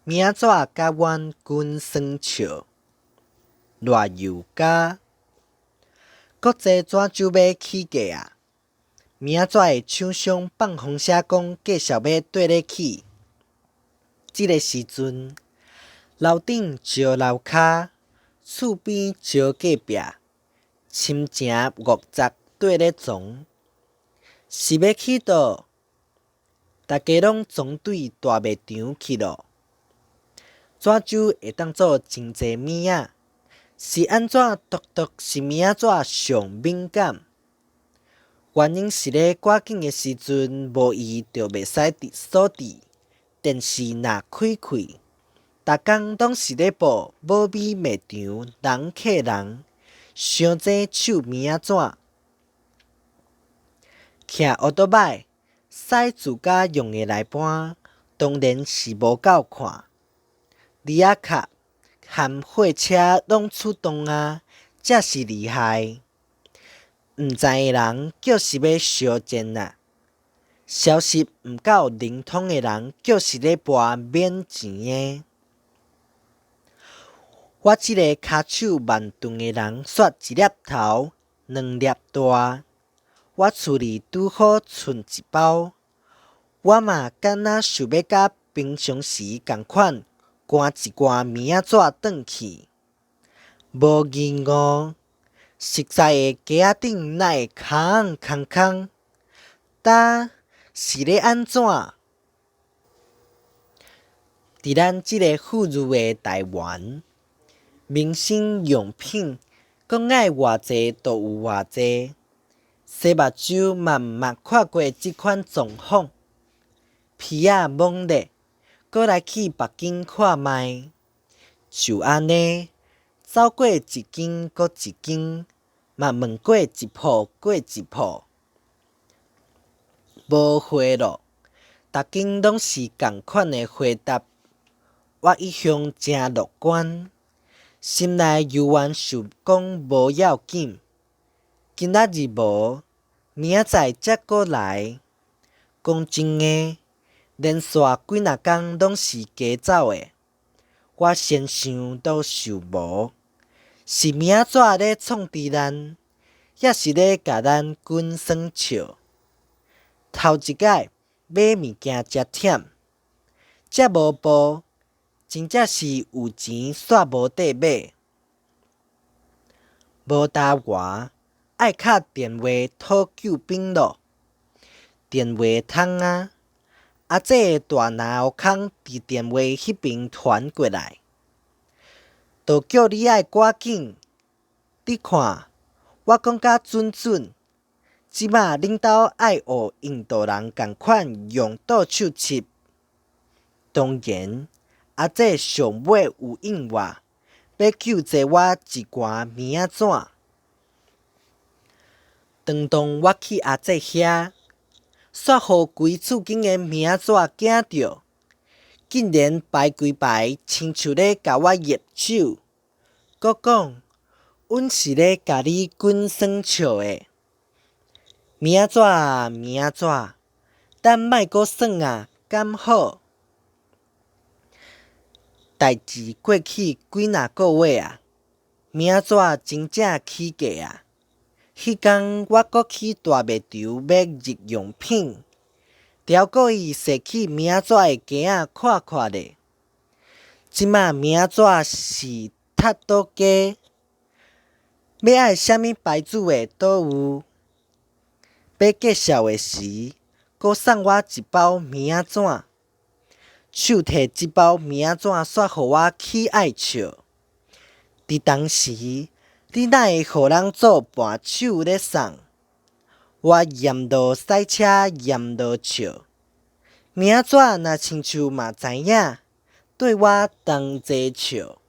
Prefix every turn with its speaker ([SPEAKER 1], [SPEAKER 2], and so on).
[SPEAKER 1] 明仔载甲阮君耍笑，热油家。国际怎酒要起价啊？明仔载厂商放风声讲继续要缀咧起。即个时阵，楼顶招楼骹，厝边招隔壁，深情恶杂缀咧床，是要去倒？大家拢总对大卖场去咯。怎酒会当做真济物仔？是安怎独独是明仔载上敏感？原因是咧赶紧的时阵，无伊就袂使锁伫。电视若开开，逐工拢是咧报某美卖场人客人，伤济手明仔载。骑奥多摆，驶自家用的来搬，当然是无够看。里仔卡含货车拢出动啊，才是厉害。毋知的人就是要相煎啊，消息毋够灵通的人就是咧博免钱的。我即个骹手慢钝的人，煞一粒头，两粒大。我厝里拄好剩一包，我嘛敢若想要甲平常时共款，赶一赶明仔载转去。无疑误，实在的街仔顶哪会空？呾是咧安怎？伫咱即个富裕的台湾，民生用品讲爱偌济就有偌济。洗目睭嘛毋捌看过即款状况，皮仔猛烈，搁来去别间看卖。就安尼，走过一间搁一间，嘛问过一铺过一铺，无货咯。逐间拢是共款的回答。我一向诚乐观，心内犹原想讲无要紧。今仔日无，明仔载则搁来。讲真诶，连续几若工拢是加走诶。我先想都想无，是明仔载咧创治咱，抑是咧甲咱君耍笑。头一摆买物件诚忝，遮无步，真正是有钱煞无地买。无搭外，爱敲电话讨救兵咯。电话筒啊，这大拿后空伫电话迄边传过来，就叫你爱赶紧。你看，我讲甲准，即马恁兜爱学印度人共款用倒手七。当然，这上尾有应我，要救济我一罐明仔载。当我去这遐，煞互规厝间的明仔载惊着，竟然排规排，亲像咧甲我热手，搁讲阮是咧甲你君耍笑的。明仔载，等莫搁耍啊，敢好？代志过去几若个月啊，明仔载真正起价啊！迄天我搁去大卖场买日用品，条故意踅去明仔载的街仔看咧。即马明仔载是踢倒价，要爱啥物牌子的都有。要介绍的时，搁送我一包明仔载，手摕即包明仔载煞互我起爱笑。伫当时，你哪会互人做伴手咧送？我嫌落驶车，嫌落笑。明仔载若亲像嘛知影，对我同齐笑。